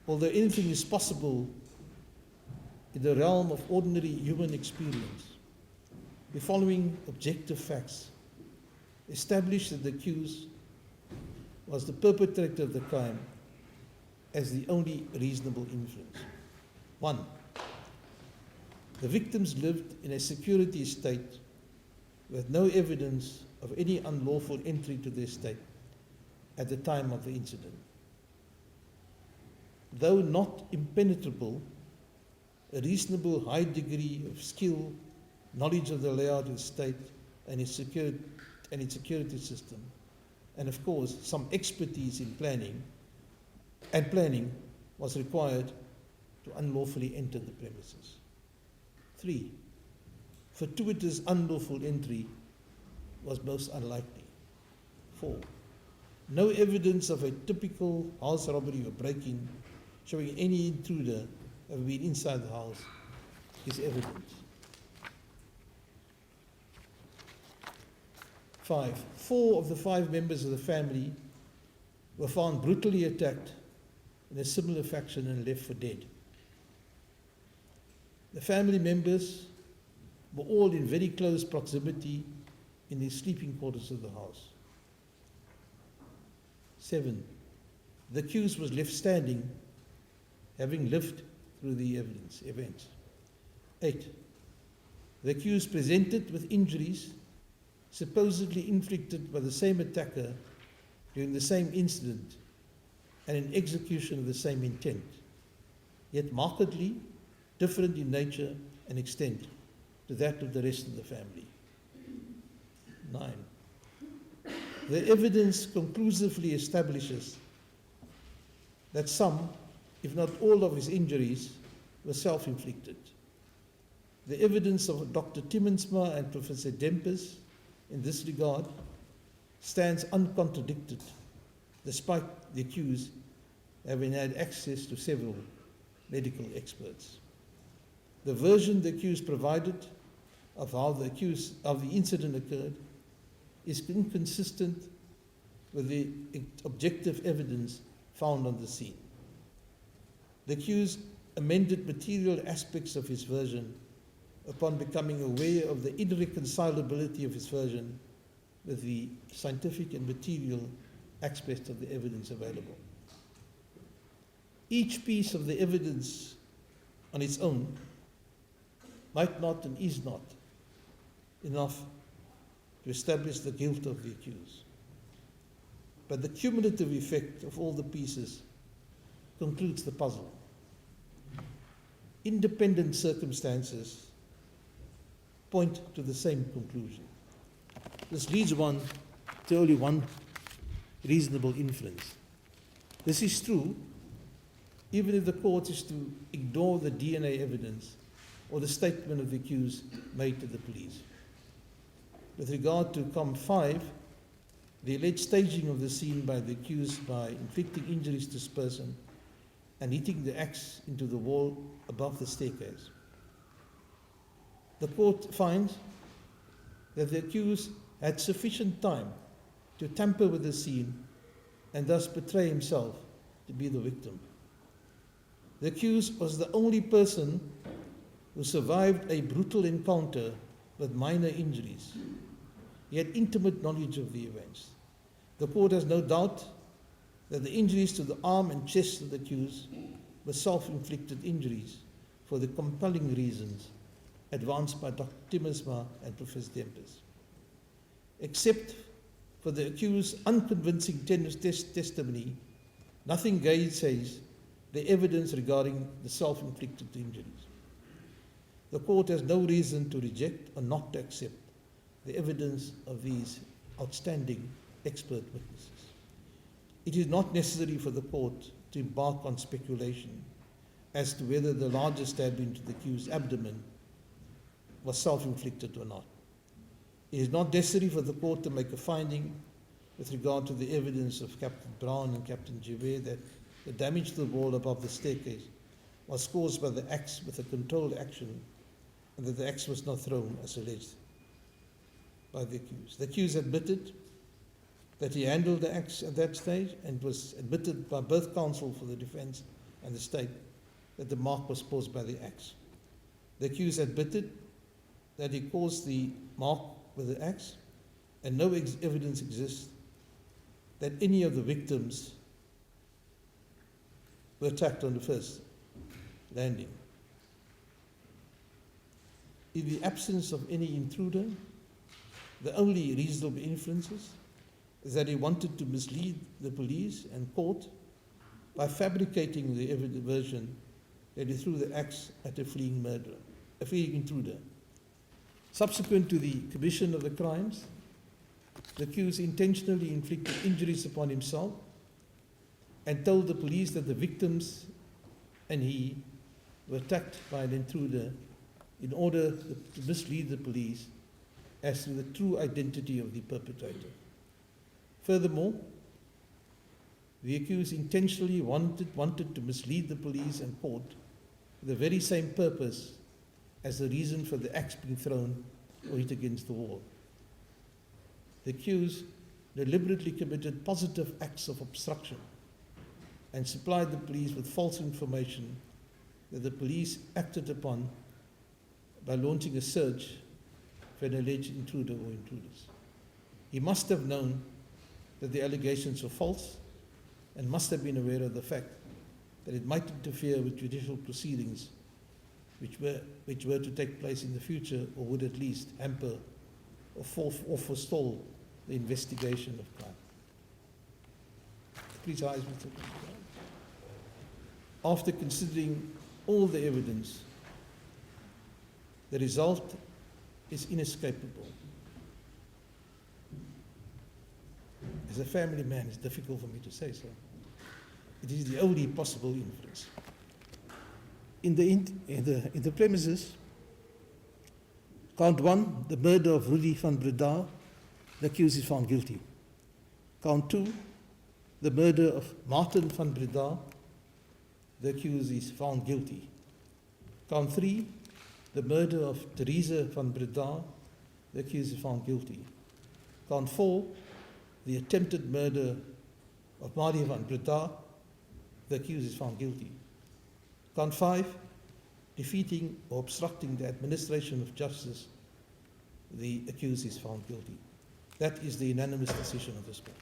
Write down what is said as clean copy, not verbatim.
although anything is possible in the realm of ordinary human experience, the following objective facts establish that the accused was the perpetrator of the crime as the only reasonable inference. 1. The victims lived in a security estate with no evidence of any unlawful entry to the estate at the time of the incident. Though not impenetrable, a reasonable high degree of skill, knowledge of the layout of the estate and its security system, and of course some expertise in planning was required to unlawfully enter the premises. 3. Fortuitous unlawful entry was most unlikely. 4. No evidence of a typical house robbery or break-in showing any intruder having been inside the house is evident. 5. 4 of the 5 members of the family were found brutally attacked in a similar fashion and left for dead. The family members were all in very close proximity in the sleeping quarters of the house. 7. The accused was left standing, having lived through the events. 8. The accused presented with injuries supposedly inflicted by the same attacker during the same incident and in execution of the same intent, yet markedly different in nature and extent to that of the rest of the family. 9. The evidence conclusively establishes that some, if not all of his injuries, were self-inflicted. The evidence of Dr. Timmensma and Professor Dempers in this regard stands uncontradicted, despite the accused having had access to several medical experts. The version the accused provided of how the incident occurred is inconsistent with the objective evidence found on the scene. The accused amended material aspects of his version upon becoming aware of the irreconcilability of his version with the scientific and material aspects of the evidence available. Each piece of the evidence on its own might not and is not enough to establish the guilt of the accused. But the cumulative effect of all the pieces concludes the puzzle. Independent circumstances point to the same conclusion. This leads one to only one reasonable inference. This is true even if the court is to ignore the DNA evidence or the statement of the accused made to the police. With regard to COM 5, the alleged staging of the scene by the accused by inflicting injuries to this person and hitting the axe into the wall above the staircase. The court finds that the accused had sufficient time to tamper with the scene and thus betray himself to be the victim. The accused was the only person who survived a brutal encounter with minor injuries. He had intimate knowledge of the events. The court has no doubt that the injuries to the arm and chest of the accused were self-inflicted injuries for the compelling reasons advanced by Dr. Timmersma and Professor Dempers. Except for the accused's unconvincing testimony, nothing gainsays the evidence regarding the self-inflicted injuries. The court has no reason to reject or not to accept the evidence of these outstanding expert witnesses. It is not necessary for the court to embark on speculation as to whether the larger stab into the accused's abdomen was self-inflicted or not. It is not necessary for the court to make a finding with regard to the evidence of Captain Brown and Captain Javert that the damage to the wall above the staircase was caused by the axe with a controlled action and that the axe was not thrown as alleged by the accused. The accused admitted that he handled the axe at that stage and was admitted by both counsel for the defense and the state that the mark was caused by the axe. The accused admitted that he caused the mark with the axe, and no evidence exists that any of the victims were attacked on the first landing. In the absence of any intruder, the only reasonable inferences is that he wanted to mislead the police and court by fabricating the version that he threw the axe at a fleeing intruder. Subsequent to the commission of the crimes, the accused intentionally inflicted injuries upon himself and told the police that the victims and he were attacked by an intruder in order to mislead the police as to the true identity of the perpetrator. Furthermore, the accused intentionally wanted to mislead the police and court for the very same purpose as the reason for the axe being thrown or hit against the wall. The accused deliberately committed positive acts of obstruction and supplied the police with false information that the police acted upon by launching a search for an alleged intruder or intruders. He must have known that the allegations were false and must have been aware of the fact that it might interfere with judicial proceedings which were to take place in the future, or would at least hamper or forestall the investigation of crime. Please rise, Mr. President. After considering all the evidence, the result is inescapable. As a family man, it's difficult for me to say so. It is the only possible inference. In the premises, count 1, the murder of Henri van Breda, the accused is found guilty. Count 2, the murder of Martin van Breda, the accused is found guilty. Count 3, the murder of Teresa van Breda, the accused is found guilty. Count 4, the attempted murder of Henri van Breda, the accused is found guilty. Count 5, defeating or obstructing the administration of justice, the accused is found guilty. That is the unanimous decision of this court.